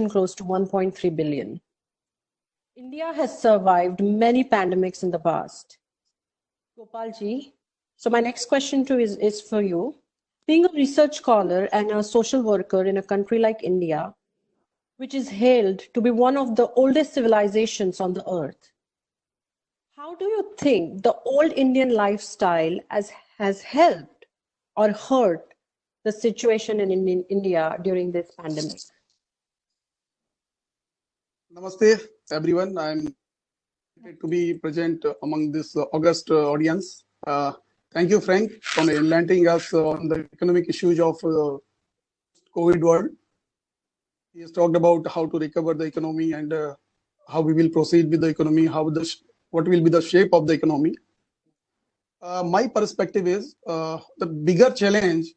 close to 1.3 billion. India has survived many pandemics in the past. Gopalji, so my next question is for you. Being a research scholar and a social worker in a country like India, which is hailed to be one of the oldest civilizations on the earth, how do you think the old Indian lifestyle has helped or hurt the situation in India during this pandemic? Namaste, everyone. I'm excited to be present among this august audience. Thank you, Frank, for enlightening us on the economic issues of COVID world. He has talked about how to recover the economy and how we will proceed with the economy, what will be the shape of the economy. My perspective is the bigger challenge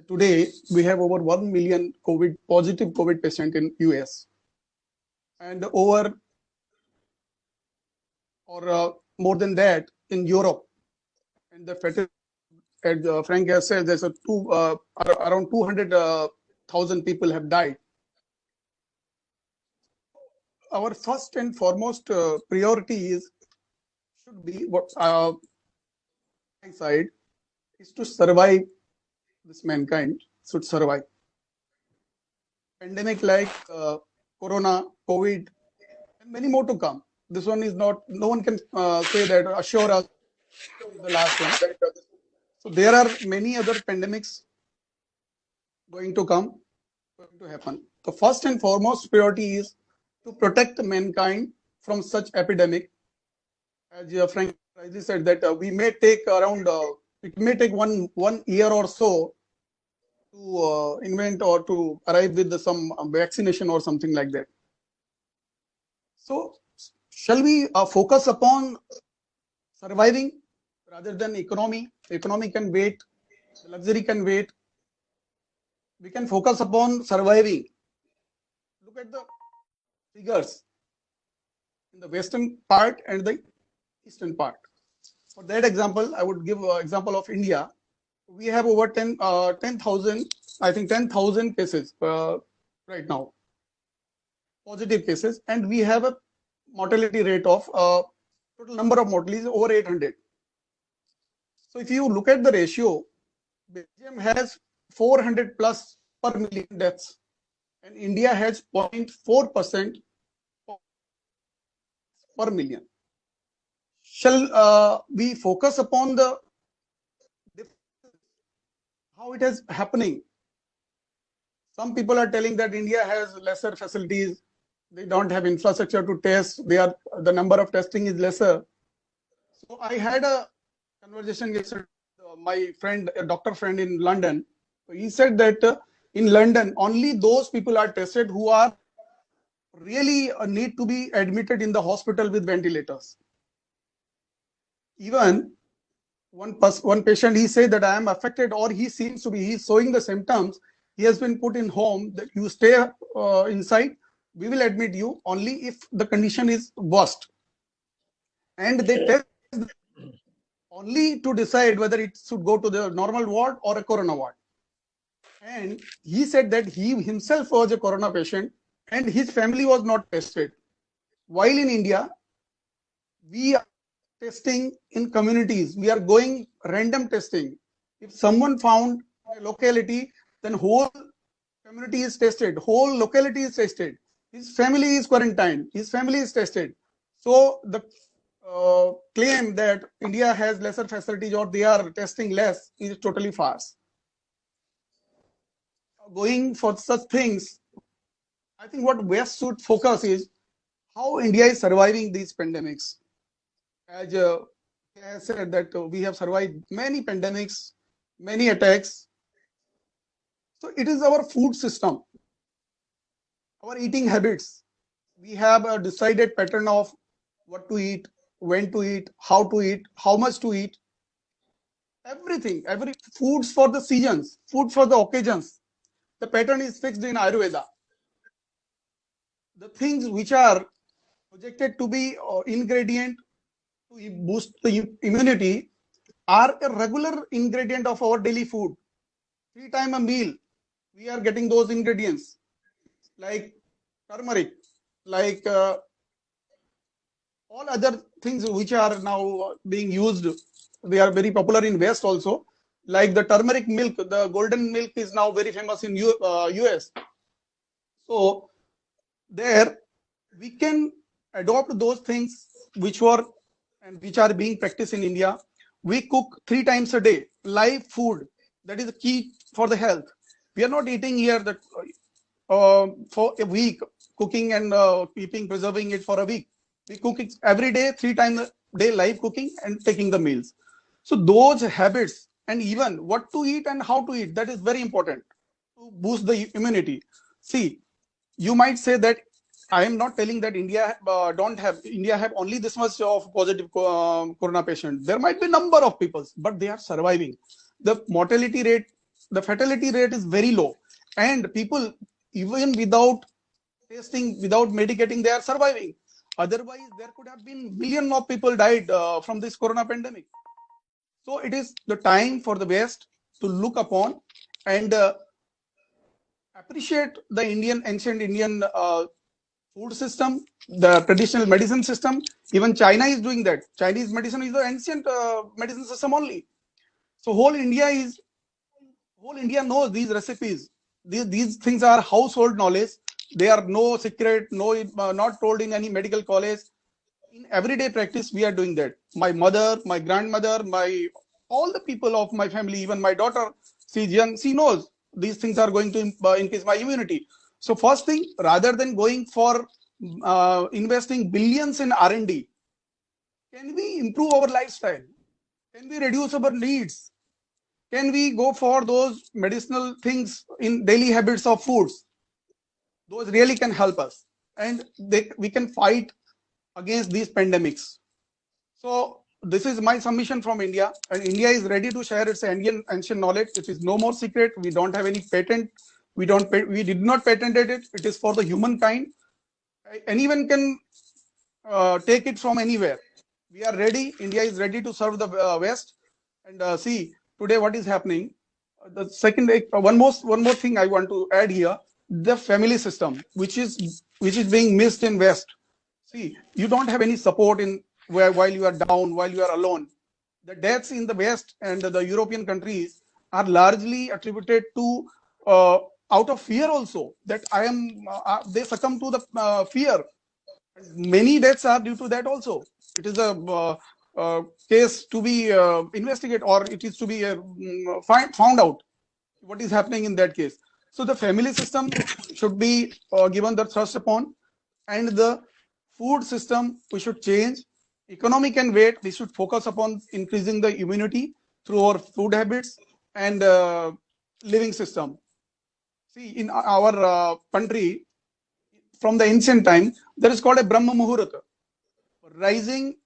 today. We have over 1 million positive COVID patient in US, and over or more than that in Europe. And the fatality, as Frank has said, there's around 200,000 people have died. Our first and foremost priority should be what my side is to survive. This mankind should survive. Pandemic like Corona, COVID, and many more to come. This one is not. No one can say that assure us the last one. So there are many other pandemics going to come, going to happen. The first and foremost priority is to protect mankind from such epidemic. As Frank rightly said, that we may take around it may take one year or so to invent or to arrive with some vaccination or something like that. So shall we focus upon surviving rather than economy? Economy can wait, luxury can wait. We can focus upon surviving. Look at the figures in the western part and the eastern part. For that example, I would give an example of India. We have over 10,000, I think 10,000 cases right now, positive cases, and we have a mortality rate of total number of mortalities over 800. So if you look at the ratio, Belgium has 400 plus per million deaths, and India has 0.4% per million. Shall we focus upon the how it is happening? Some people are telling that India has lesser facilities. They don't have infrastructure to test. The number of testing is lesser. So I had a conversation yesterday with my friend, a doctor friend in London. He said that in London, only those people are tested who are really need to be admitted in the hospital with ventilators. Even one patient, he said that I am affected, or he's showing the symptoms. He has been put in home, that you stay inside. We will admit you only if the condition is worst. And they test only to decide whether it should go to the normal ward or a corona ward. And he said that he himself was a corona patient and his family was not tested. While in India, we are testing in communities. We are going random testing. If someone found a locality, then whole community is tested, whole locality is tested. His family is quarantined, his family is tested. So the claim that India has lesser facilities or they are testing less is totally false. Going for such things, I think what West should focus is how India is surviving these pandemics. As I said that we have survived many pandemics, many attacks. So it is our food system, our eating habits. We have a decided pattern of what to eat, when to eat, how much to eat. Everything, every foods for the seasons, food for the occasions. The pattern is fixed in Ayurveda. The things which are projected to be ingredient to boost the immunity are a regular ingredient of our daily food. 3 times a meal, we are getting those ingredients like turmeric, like all other things which are now being used, they are very popular in West also. Like the turmeric milk, the golden milk is now very famous in US. So there we can adopt those things which were and which are being practiced in India. We cook 3 times a day, live food. That is the key for the health. We are not eating here that for a week, cooking and preserving it for a week. We cook it every day, 3 times a day, live cooking and taking the meals. So those habits and even what to eat and how to eat, that is very important to boost the immunity. See, you might say that I am not telling that India have only this much of positive corona patients. There might be number of people, but they are surviving. The mortality rate, the fatality rate is very low, and people even without testing, without medicating, they are surviving. Otherwise, there could have been billion of people died from this corona pandemic. So it is the time for the West to look upon and appreciate the ancient Indian food system, the traditional medicine system. Even China is doing that. Chinese medicine is the ancient medicine system only. So whole India knows these recipes. These things are household knowledge. They are no secret, not told in any medical college. In everyday practice, we are doing that. My mother, my grandmother, all the people of my family, even my daughter, she's young, she knows these things are going to increase my immunity. So first thing, rather than going for investing billions in R&D, can we improve our lifestyle? Can we reduce our needs? Can we go for those medicinal things in daily habits of foods? Those really can help us, and we can fight against these pandemics. So this is my submission from India, and India is ready to share its ancient knowledge. It is no more secret. We don't have any patent. We did not patent it. It is for the humankind. Anyone can take it from anywhere. We are ready. India is ready to serve the West. And see today what is happening. The second, one more thing I want to add here: the family system, which is being missed in West. See, you don't have any support while you are down, while you are alone. The deaths in the West and the European countries are largely attributed to out of fear also, that they succumb to the fear. Many deaths are due to that also. It is a case to be investigated, or it is to be found out what is happening in that case. So the family system should be given the thrust upon, and the food system we should change. Economy can wait. We should focus upon increasing the immunity through our food habits and living system. See, in our country, from the ancient time, there is called a Brahma Muhurta, rising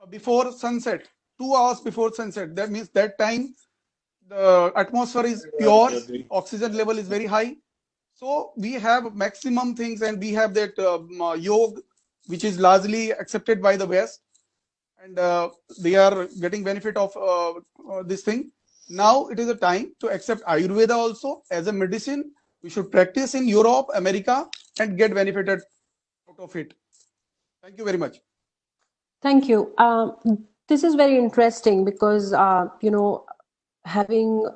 before sunset, 2 hours before sunset. That means that time the atmosphere is pure, oxygen level is very high. So we have maximum things, and we have that yoga, which is largely accepted by the West, and they are getting benefit of this thing. Now it is a time to accept Ayurveda also as a medicine. We should practice in Europe, America, and get benefited out of it. Thank you very much. Thank you. This is very interesting because, having